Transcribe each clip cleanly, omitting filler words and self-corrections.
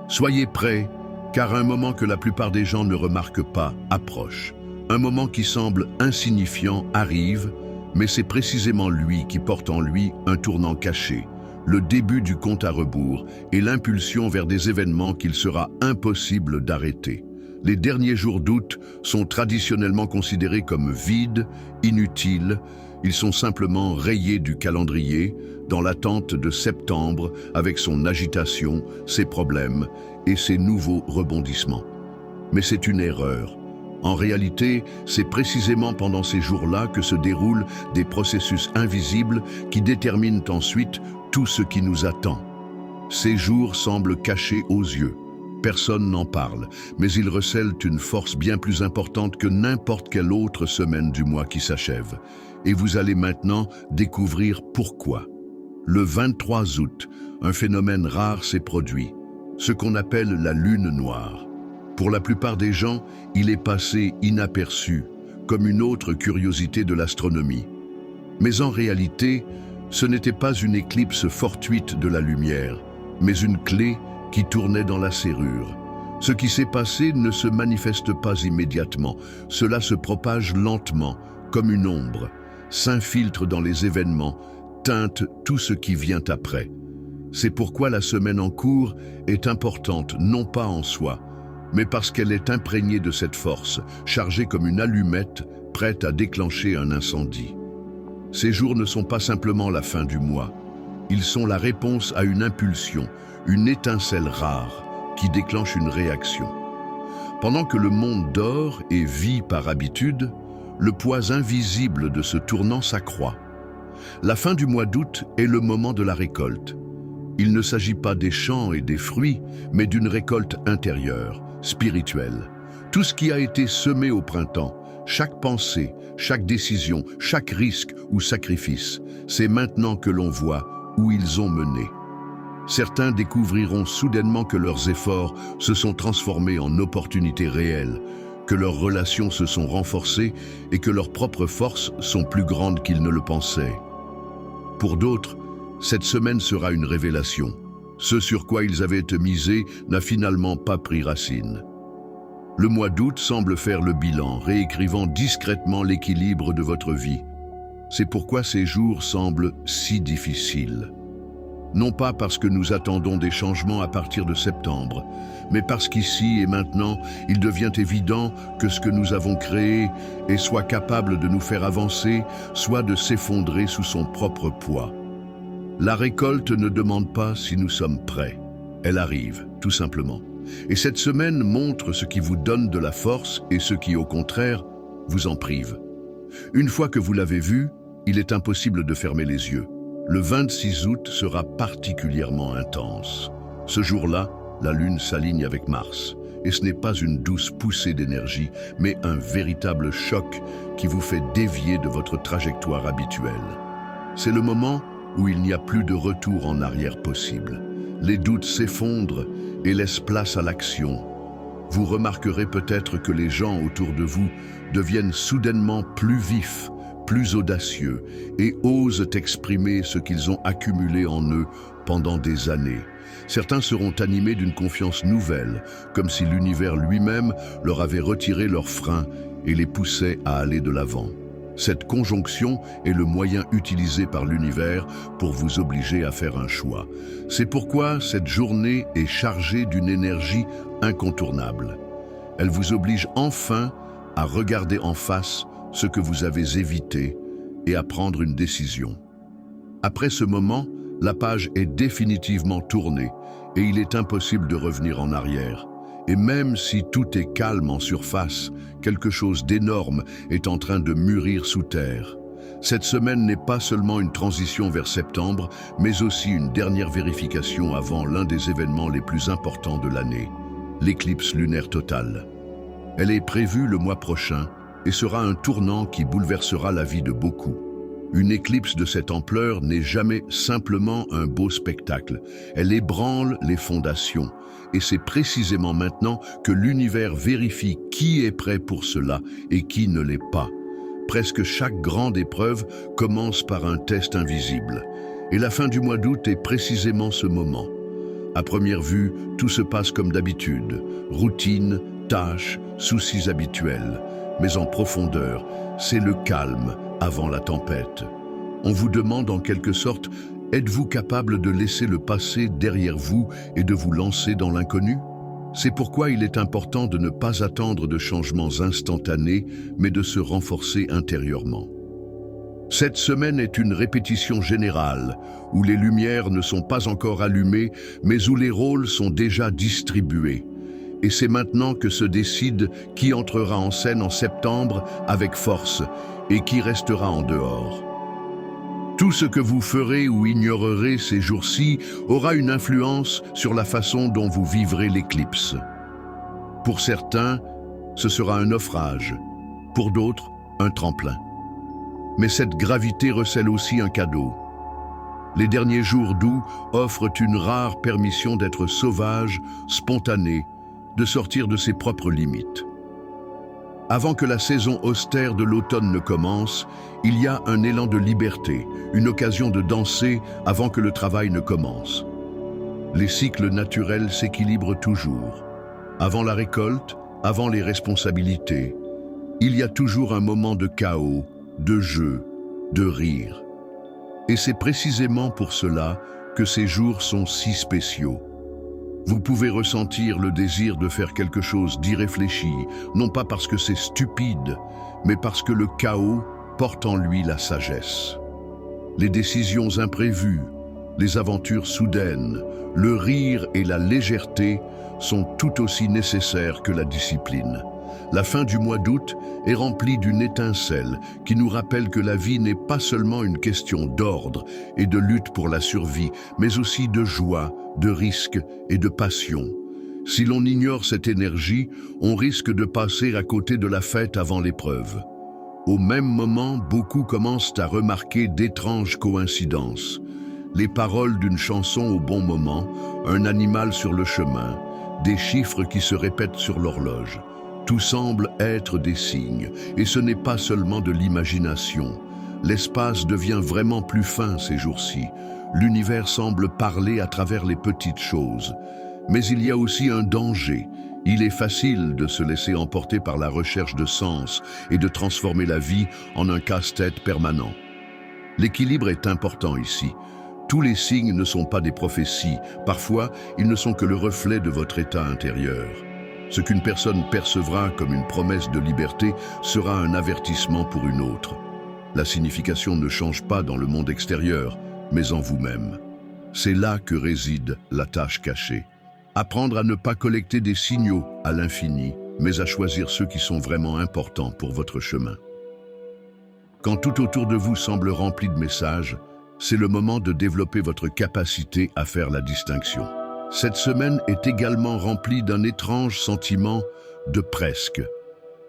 Soyez prêts, car un moment que la plupart des gens ne remarquent pas approche. Un moment qui semble insignifiant arrive, mais c'est précisément lui qui porte en lui un tournant caché, le début du compte à rebours et l'impulsion vers des événements qu'il sera impossible d'arrêter. Les derniers jours d'août sont traditionnellement considérés comme vides, inutiles. Ils sont simplement rayés du calendrier, dans l'attente de septembre, avec son agitation, ses problèmes et ses nouveaux rebondissements. Mais c'est une erreur. En réalité, c'est précisément pendant ces jours-là que se déroulent des processus invisibles qui déterminent ensuite tout ce qui nous attend. Ces jours semblent cachés aux yeux. Personne n'en parle, mais ils recèlent une force bien plus importante que n'importe quelle autre semaine du mois qui s'achève. Et vous allez maintenant découvrir pourquoi. Le 23 août, un phénomène rare s'est produit, ce qu'on appelle la lune noire. Pour la plupart des gens, il est passé inaperçu, comme une autre curiosité de l'astronomie. Mais en réalité, ce n'était pas une éclipse fortuite de la lumière, mais une clé qui tournait dans la serrure. Ce qui s'est passé ne se manifeste pas immédiatement, cela se propage lentement, comme une ombre, s'infiltre dans les événements, teinte tout ce qui vient après. C'est pourquoi la semaine en cours est importante, non pas en soi, mais parce qu'elle est imprégnée de cette force, chargée comme une allumette, prête à déclencher un incendie. Ces jours ne sont pas simplement la fin du mois, ils sont la réponse à une impulsion, une étincelle rare qui déclenche une réaction. Pendant que le monde dort et vit par habitude, le poids invisible de ce tournant s'accroît. La fin du mois d'août est le moment de la récolte. Il ne s'agit pas des champs et des fruits, mais d'une récolte intérieure, spirituelle. Tout ce qui a été semé au printemps, chaque pensée, chaque décision, chaque risque ou sacrifice, c'est maintenant que l'on voit où ils ont mené. Certains découvriront soudainement que leurs efforts se sont transformés en opportunités réelles, que leurs relations se sont renforcées et que leurs propres forces sont plus grandes qu'ils ne le pensaient. Pour d'autres, cette semaine sera une révélation. Ce sur quoi ils avaient misé n'a finalement pas pris racine. Le mois d'août semble faire le bilan, réécrivant discrètement l'équilibre de votre vie. C'est pourquoi ces jours semblent si difficiles. Non pas parce que nous attendons des changements à partir de septembre, mais parce qu'ici et maintenant, il devient évident que ce que nous avons créé est soit capable de nous faire avancer, soit de s'effondrer sous son propre poids. La récolte ne demande pas si nous sommes prêts. Elle arrive, tout simplement. Et cette semaine montre ce qui vous donne de la force et ce qui, au contraire, vous en prive. Une fois que vous l'avez vu, il est impossible de fermer les yeux. Le 26 août sera particulièrement intense. Ce jour-là, la Lune s'aligne avec Mars. Et ce n'est pas une douce poussée d'énergie, mais un véritable choc qui vous fait dévier de votre trajectoire habituelle. C'est le moment où il n'y a plus de retour en arrière possible. Les doutes s'effondrent et laissent place à l'action. Vous remarquerez peut-être que les gens autour de vous deviennent soudainement plus vifs, plus audacieux et osent exprimer ce qu'ils ont accumulé en eux pendant des années. Certains seront animés d'une confiance nouvelle, comme si l'univers lui-même leur avait retiré leurs freins et les poussait à aller de l'avant. Cette conjonction est le moyen utilisé par l'univers pour vous obliger à faire un choix. C'est pourquoi cette journée est chargée d'une énergie incontournable. Elle vous oblige enfin à regarder en face ce que vous avez évité et à prendre une décision. Après ce moment, la page est définitivement tournée et il est impossible de revenir en arrière. Et même si tout est calme en surface, quelque chose d'énorme est en train de mûrir sous terre. Cette semaine n'est pas seulement une transition vers septembre, mais aussi une dernière vérification avant l'un des événements les plus importants de l'année, l'éclipse lunaire totale. Elle est prévue le mois prochain et sera un tournant qui bouleversera la vie de beaucoup. Une éclipse de cette ampleur n'est jamais simplement un beau spectacle. Elle ébranle les fondations. Et c'est précisément maintenant que l'univers vérifie qui est prêt pour cela et qui ne l'est pas. Presque chaque grande épreuve commence par un test invisible. Et la fin du mois d'août est précisément ce moment. À première vue, tout se passe comme d'habitude. Routine, tâches, soucis habituels. Mais en profondeur, c'est le calme avant la tempête. On vous demande en quelque sorte, êtes-vous capable de laisser le passé derrière vous et de vous lancer dans l'inconnu? C'est pourquoi il est important de ne pas attendre de changements instantanés, mais de se renforcer intérieurement. Cette semaine est une répétition générale, où les lumières ne sont pas encore allumées, mais où les rôles sont déjà distribués. Et c'est maintenant que se décide qui entrera en scène en septembre avec force et qui restera en dehors. Tout ce que vous ferez ou ignorerez ces jours-ci aura une influence sur la façon dont vous vivrez l'éclipse. Pour certains, ce sera un naufrage, pour d'autres, un tremplin. Mais cette gravité recèle aussi un cadeau. Les derniers jours d'août offrent une rare permission d'être sauvage, spontané, de sortir de ses propres limites. Avant que la saison austère de l'automne ne commence, il y a un élan de liberté, une occasion de danser avant que le travail ne commence. Les cycles naturels s'équilibrent toujours. Avant la récolte, avant les responsabilités, il y a toujours un moment de chaos, de jeu, de rire. Et c'est précisément pour cela que ces jours sont si spéciaux. Vous pouvez ressentir le désir de faire quelque chose d'irréfléchi, non pas parce que c'est stupide, mais parce que le chaos porte en lui la sagesse. Les décisions imprévues, les aventures soudaines, le rire et la légèreté sont tout aussi nécessaires que la discipline. La fin du mois d'août est remplie d'une étincelle qui nous rappelle que la vie n'est pas seulement une question d'ordre et de lutte pour la survie, mais aussi de joie, de risque et de passion. Si l'on ignore cette énergie, on risque de passer à côté de la fête avant l'épreuve. Au même moment, beaucoup commencent à remarquer d'étranges coïncidences. Les paroles d'une chanson au bon moment, un animal sur le chemin, des chiffres qui se répètent sur l'horloge. Tout semble être des signes, et ce n'est pas seulement de l'imagination. L'espace devient vraiment plus fin ces jours-ci. L'univers semble parler à travers les petites choses. Mais il y a aussi un danger. Il est facile de se laisser emporter par la recherche de sens et de transformer la vie en un casse-tête permanent. L'équilibre est important ici. Tous les signes ne sont pas des prophéties. Parfois, ils ne sont que le reflet de votre état intérieur. Ce qu'une personne percevra comme une promesse de liberté sera un avertissement pour une autre. La signification ne change pas dans le monde extérieur, mais en vous-même. C'est là que réside la tâche cachée. Apprendre à ne pas collecter des signaux à l'infini, mais à choisir ceux qui sont vraiment importants pour votre chemin. Quand tout autour de vous semble rempli de messages, c'est le moment de développer votre capacité à faire la distinction. Cette semaine est également remplie d'un étrange sentiment de presque.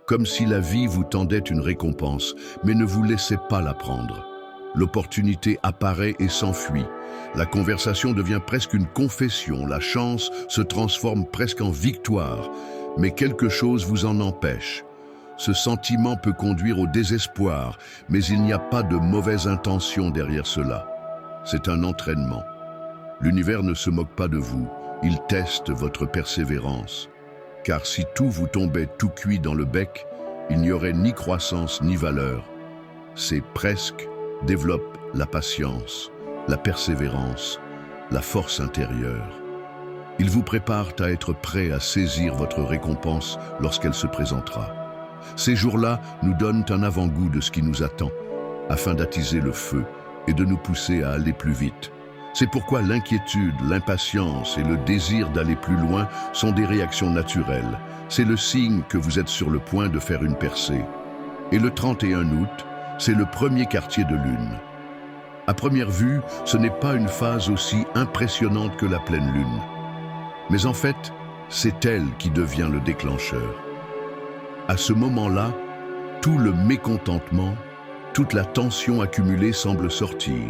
Comme si la vie vous tendait une récompense, mais ne vous laissez pas la prendre. L'opportunité apparaît et s'enfuit. La conversation devient presque une confession. La chance se transforme presque en victoire. Mais quelque chose vous en empêche. Ce sentiment peut conduire au désespoir, mais il n'y a pas de mauvaise intention derrière cela. C'est un entraînement. L'univers ne se moque pas de vous, il teste votre persévérance. Car si tout vous tombait tout cuit dans le bec, il n'y aurait ni croissance ni valeur. Ces presque développent la patience, la persévérance, la force intérieure. Ils vous préparent à être prêt à saisir votre récompense lorsqu'elle se présentera. Ces jours-là nous donnent un avant-goût de ce qui nous attend, afin d'attiser le feu et de nous pousser à aller plus vite. C'est pourquoi l'inquiétude, l'impatience et le désir d'aller plus loin sont des réactions naturelles. C'est le signe que vous êtes sur le point de faire une percée. Et le 31 août, c'est le premier quartier de lune. À première vue, ce n'est pas une phase aussi impressionnante que la pleine lune. Mais en fait, c'est elle qui devient le déclencheur. À ce moment-là, tout le mécontentement, toute la tension accumulée semble sortir.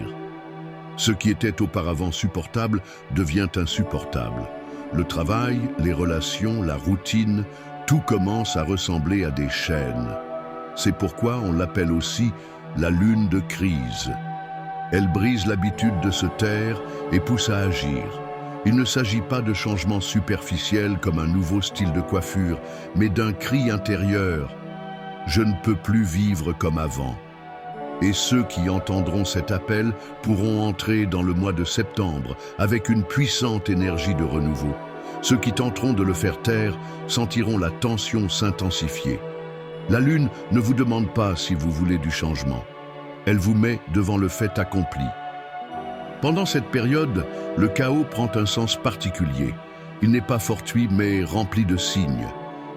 Ce qui était auparavant supportable devient insupportable. Le travail, les relations, la routine, tout commence à ressembler à des chaînes. C'est pourquoi on l'appelle aussi la lune de crise. Elle brise l'habitude de se taire et pousse à agir. Il ne s'agit pas de changements superficiels comme un nouveau style de coiffure, mais d'un cri intérieur. Je ne peux plus vivre comme avant. Et ceux qui entendront cet appel pourront entrer dans le mois de septembre avec une puissante énergie de renouveau. Ceux qui tenteront de le faire taire sentiront la tension s'intensifier. La Lune ne vous demande pas si vous voulez du changement. Elle vous met devant le fait accompli. Pendant cette période, le chaos prend un sens particulier. Il n'est pas fortuit mais rempli de signes.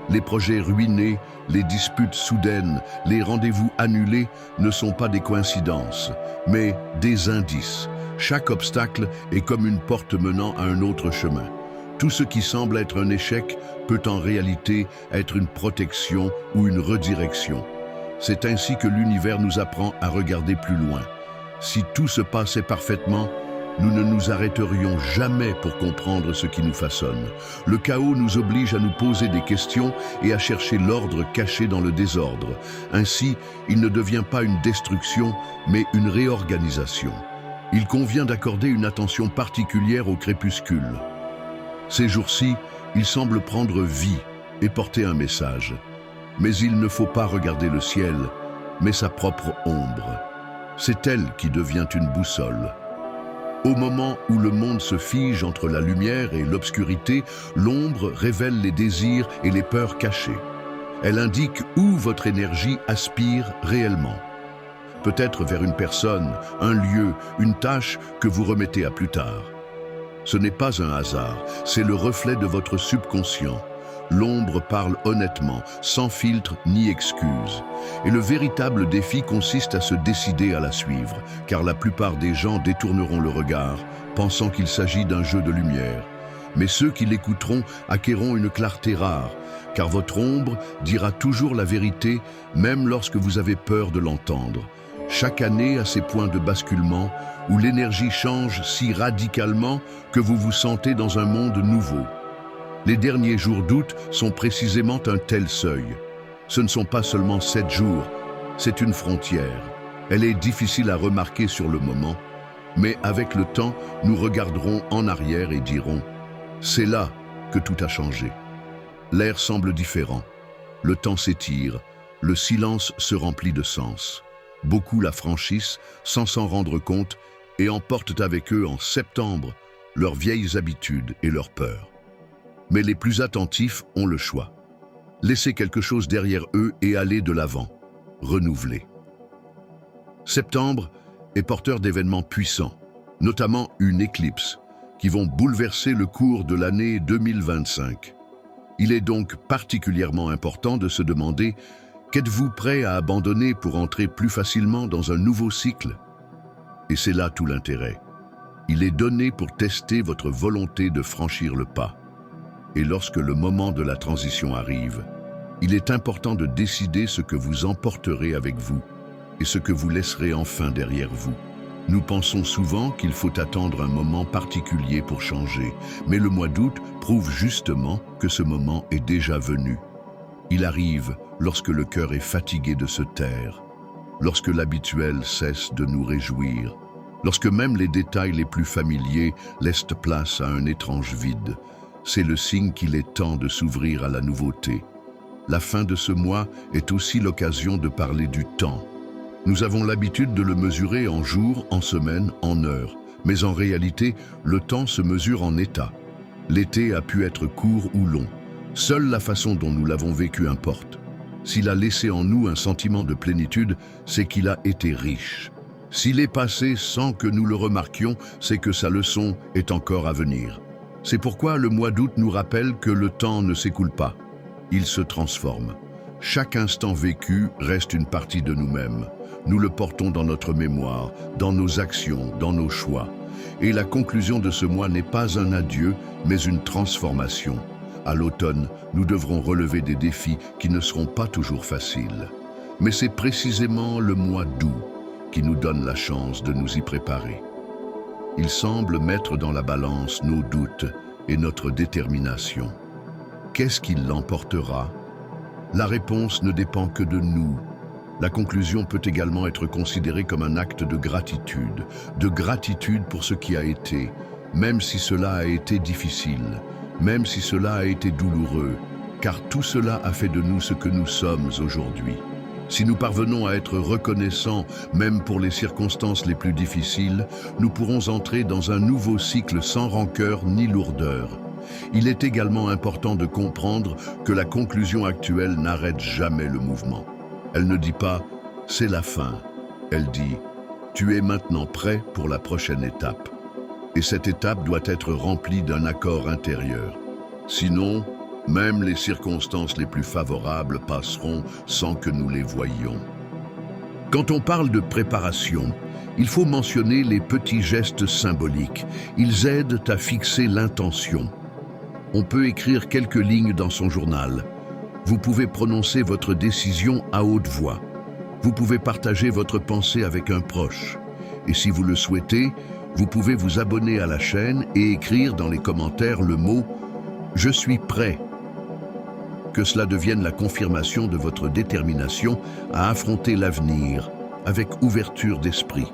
Les projets ruinés, les disputes soudaines, les rendez-vous annulés ne sont pas des coïncidences, mais des indices. Chaque obstacle est comme une porte menant à un autre chemin. Tout ce qui semble être un échec peut en réalité être une protection ou une redirection. C'est ainsi que l'univers nous apprend à regarder plus loin. Si tout se passait parfaitement, nous ne nous arrêterions jamais pour comprendre ce qui nous façonne. Le chaos nous oblige à nous poser des questions et à chercher l'ordre caché dans le désordre. Ainsi, il ne devient pas une destruction, mais une réorganisation. Il convient d'accorder une attention particulière au crépuscule. Ces jours-ci, il semble prendre vie et porter un message. Mais il ne faut pas regarder le ciel, mais sa propre ombre. C'est elle qui devient une boussole. Au moment où le monde se fige entre la lumière et l'obscurité, l'ombre révèle les désirs et les peurs cachées. Elle indique où votre énergie aspire réellement. Peut-être vers une personne, un lieu, une tâche que vous remettez à plus tard. Ce n'est pas un hasard, c'est le reflet de votre subconscient. L'ombre parle honnêtement, sans filtre ni excuse. Et le véritable défi consiste à se décider à la suivre, car la plupart des gens détourneront le regard, pensant qu'il s'agit d'un jeu de lumière. Mais ceux qui l'écouteront acquerront une clarté rare, car votre ombre dira toujours la vérité, même lorsque vous avez peur de l'entendre. Chaque année a ses points de basculement, où l'énergie change si radicalement que vous vous sentez dans un monde nouveau. Les derniers jours d'août sont précisément un tel seuil. Ce ne sont pas seulement 7 jours, c'est une frontière. Elle est difficile à remarquer sur le moment, mais avec le temps, nous regarderons en arrière et dirons « C'est là que tout a changé ». L'air semble différent, le temps s'étire, le silence se remplit de sens. Beaucoup la franchissent sans s'en rendre compte et emportent avec eux en septembre leurs vieilles habitudes et leurs peurs. Mais les plus attentifs ont le choix. Laisser quelque chose derrière eux et aller de l'avant, renouveler. Septembre est porteur d'événements puissants, notamment une éclipse, qui vont bouleverser le cours de l'année 2025. Il est donc particulièrement important de se demander « Qu'êtes-vous prêt à abandonner pour entrer plus facilement dans un nouveau cycle ?» Et c'est là tout l'intérêt. Il est donné pour tester votre volonté de franchir le pas. Et lorsque le moment de la transition arrive, il est important de décider ce que vous emporterez avec vous et ce que vous laisserez enfin derrière vous. Nous pensons souvent qu'il faut attendre un moment particulier pour changer, mais le mois d'août prouve justement que ce moment est déjà venu. Il arrive lorsque le cœur est fatigué de se taire, lorsque l'habituel cesse de nous réjouir, lorsque même les détails les plus familiers laissent place à un étrange vide. C'est le signe qu'il est temps de s'ouvrir à la nouveauté. La fin de ce mois est aussi l'occasion de parler du temps. Nous avons l'habitude de le mesurer en jours, en semaines, en heures. Mais en réalité, le temps se mesure en états. L'été a pu être court ou long. Seule la façon dont nous l'avons vécu importe. S'il a laissé en nous un sentiment de plénitude, c'est qu'il a été riche. S'il est passé sans que nous le remarquions, c'est que sa leçon est encore à venir. C'est pourquoi le mois d'août nous rappelle que le temps ne s'écoule pas. Il se transforme. Chaque instant vécu reste une partie de nous-mêmes. Nous le portons dans notre mémoire, dans nos actions, dans nos choix. Et la conclusion de ce mois n'est pas un adieu, mais une transformation. À l'automne, nous devrons relever des défis qui ne seront pas toujours faciles. Mais c'est précisément le mois d'août qui nous donne la chance de nous y préparer. Il semble mettre dans la balance nos doutes et notre détermination. Qu'est-ce qui l'emportera? La réponse ne dépend que de nous. La conclusion peut également être considérée comme un acte de gratitude pour ce qui a été, même si cela a été difficile, même si cela a été douloureux, car tout cela a fait de nous ce que nous sommes aujourd'hui. Si nous parvenons à être reconnaissants, même pour les circonstances les plus difficiles, nous pourrons entrer dans un nouveau cycle sans rancœur ni lourdeur. Il est également important de comprendre que la conclusion actuelle n'arrête jamais le mouvement. Elle ne dit pas « c'est la fin ». Elle dit « tu es maintenant prêt pour la prochaine étape ». Et cette étape doit être remplie d'un accord intérieur. Sinon, même les circonstances les plus favorables passeront sans que nous les voyions. Quand on parle de préparation, il faut mentionner les petits gestes symboliques. Ils aident à fixer l'intention. On peut écrire quelques lignes dans son journal. Vous pouvez prononcer votre décision à haute voix. Vous pouvez partager votre pensée avec un proche. Et si vous le souhaitez, vous pouvez vous abonner à la chaîne et écrire dans les commentaires le mot « Je suis prêt ». Que cela devienne la confirmation de votre détermination à affronter l'avenir avec ouverture d'esprit.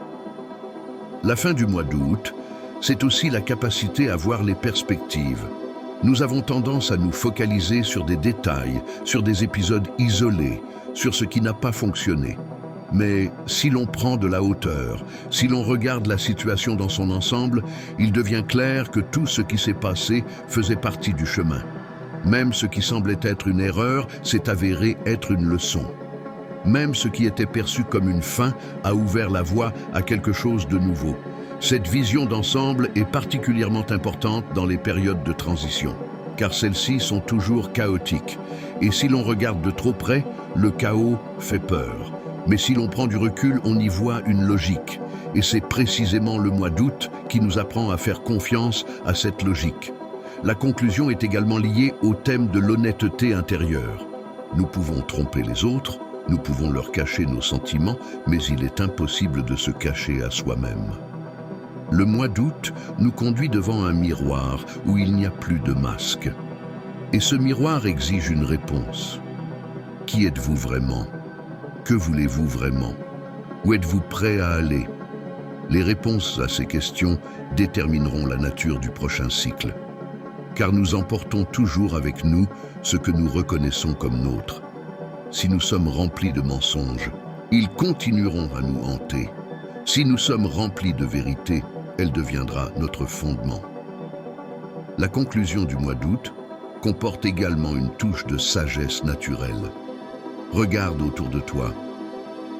La fin du mois d'août, c'est aussi la capacité à voir les perspectives. Nous avons tendance à nous focaliser sur des détails, sur des épisodes isolés, sur ce qui n'a pas fonctionné. Mais si l'on prend de la hauteur, si l'on regarde la situation dans son ensemble, il devient clair que tout ce qui s'est passé faisait partie du chemin. Même ce qui semblait être une erreur s'est avéré être une leçon. Même ce qui était perçu comme une fin a ouvert la voie à quelque chose de nouveau. Cette vision d'ensemble est particulièrement importante dans les périodes de transition, car celles-ci sont toujours chaotiques. Et si l'on regarde de trop près, le chaos fait peur. Mais si l'on prend du recul, on y voit une logique. Et c'est précisément le mois d'août qui nous apprend à faire confiance à cette logique. La conclusion est également liée au thème de l'honnêteté intérieure. Nous pouvons tromper les autres, nous pouvons leur cacher nos sentiments, mais il est impossible de se cacher à soi-même. Le mois d'août nous conduit devant un miroir où il n'y a plus de masque. Et ce miroir exige une réponse. Qui êtes-vous vraiment? Que voulez-vous vraiment? Où êtes-vous prêt à aller? Les réponses à ces questions détermineront la nature du prochain cycle. Car nous emportons toujours avec nous ce que nous reconnaissons comme nôtre. Si nous sommes remplis de mensonges, ils continueront à nous hanter. Si nous sommes remplis de vérité, elle deviendra notre fondement. La conclusion du mois d'août comporte également une touche de sagesse naturelle. Regarde autour de toi.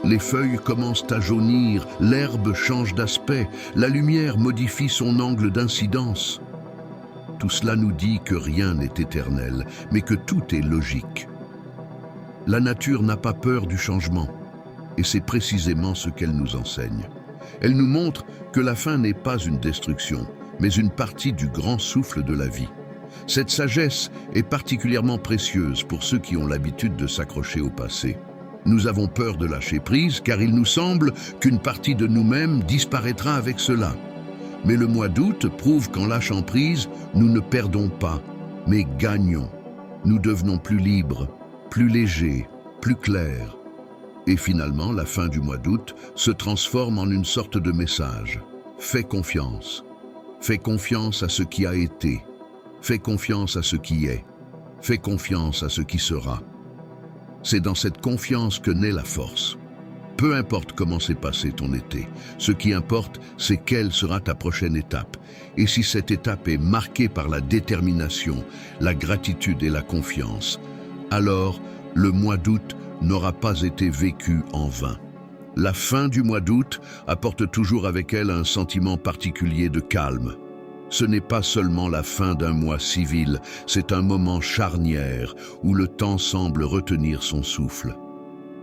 Les feuilles commencent à jaunir, l'herbe change d'aspect, la lumière modifie son angle d'incidence. Tout cela nous dit que rien n'est éternel, mais que tout est logique. La nature n'a pas peur du changement, et c'est précisément ce qu'elle nous enseigne. Elle nous montre que la fin n'est pas une destruction, mais une partie du grand souffle de la vie. Cette sagesse est particulièrement précieuse pour ceux qui ont l'habitude de s'accrocher au passé. Nous avons peur de lâcher prise car il nous semble qu'une partie de nous-mêmes disparaîtra avec cela. Mais le mois d'août prouve qu'en lâchant prise, nous ne perdons pas, mais gagnons. Nous devenons plus libres, plus légers, plus clairs. Et finalement, la fin du mois d'août se transforme en une sorte de message. Fais confiance. Fais confiance à ce qui a été. Fais confiance à ce qui est. Fais confiance à ce qui sera. C'est dans cette confiance que naît la force. Peu importe comment s'est passé ton été, ce qui importe, c'est quelle sera ta prochaine étape. Et si cette étape est marquée par la détermination, la gratitude et la confiance, alors le mois d'août n'aura pas été vécu en vain. La fin du mois d'août apporte toujours avec elle un sentiment particulier de calme. Ce n'est pas seulement la fin d'un mois civil, c'est un moment charnière où le temps semble retenir son souffle.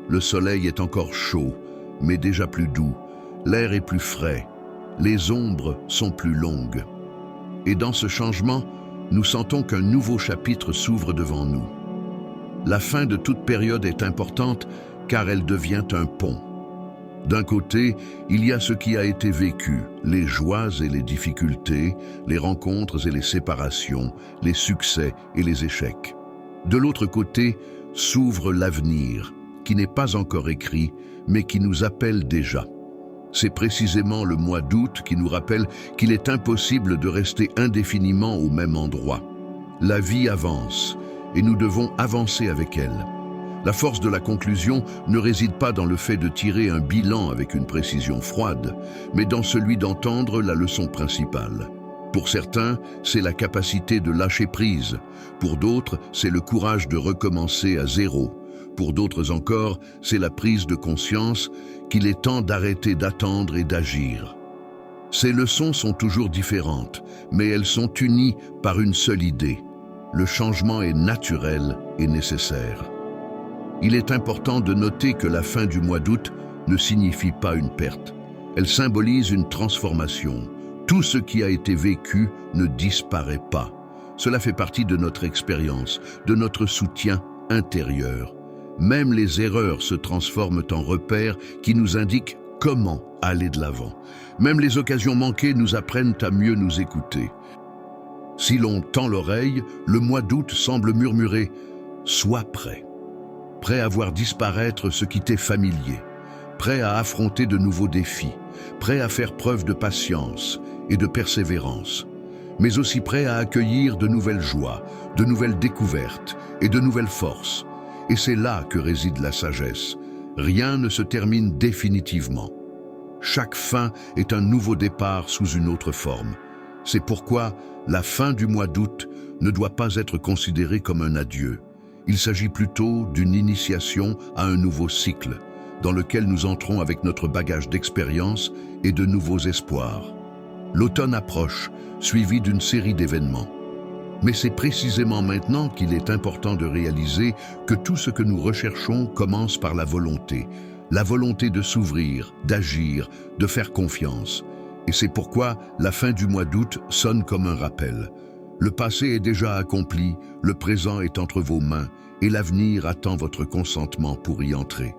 Le soleil est encore chaud, mais déjà plus doux. L'air est plus frais. Les ombres sont plus longues. Et dans ce changement, nous sentons qu'un nouveau chapitre s'ouvre devant nous. La fin de toute période est importante car elle devient un pont. D'un côté, il y a ce qui a été vécu, les joies et les difficultés, les rencontres et les séparations, les succès et les échecs. De l'autre côté, s'ouvre l'avenir, qui n'est pas encore écrit, mais qui nous appelle déjà. C'est précisément le mois d'août qui nous rappelle qu'il est impossible de rester indéfiniment au même endroit. La vie avance, et nous devons avancer avec elle. La force de la conclusion ne réside pas dans le fait de tirer un bilan avec une précision froide, mais dans celui d'entendre la leçon principale. Pour certains, c'est la capacité de lâcher prise. Pour d'autres, c'est le courage de recommencer à zéro. Pour d'autres encore, c'est la prise de conscience qu'il est temps d'arrêter d'attendre et d'agir. Ces leçons sont toujours différentes, mais elles sont unies par une seule idée. Le changement est naturel et nécessaire. Il est important de noter que la fin du mois d'août ne signifie pas une perte. Elle symbolise une transformation. Tout ce qui a été vécu ne disparaît pas. Cela fait partie de notre expérience, de notre soutien intérieur. Même les erreurs se transforment en repères qui nous indiquent comment aller de l'avant. Même les occasions manquées nous apprennent à mieux nous écouter. Si l'on tend l'oreille, le mois d'août semble murmurer « Sois prêt ». Prêt à voir disparaître ce qui t'est familier, prêt à affronter de nouveaux défis, prêt à faire preuve de patience et de persévérance, mais aussi prêt à accueillir de nouvelles joies, de nouvelles découvertes et de nouvelles forces. Et c'est là que réside la sagesse. Rien ne se termine définitivement. Chaque fin est un nouveau départ sous une autre forme. C'est pourquoi la fin du mois d'août ne doit pas être considérée comme un adieu. Il s'agit plutôt d'une initiation à un nouveau cycle, dans lequel nous entrons avec notre bagage d'expérience et de nouveaux espoirs. L'automne approche, suivi d'une série d'événements. Mais c'est précisément maintenant qu'il est important de réaliser que tout ce que nous recherchons commence par la volonté de s'ouvrir, d'agir, de faire confiance. Et c'est pourquoi la fin du mois d'août sonne comme un rappel. Le passé est déjà accompli, le présent est entre vos mains et l'avenir attend votre consentement pour y entrer.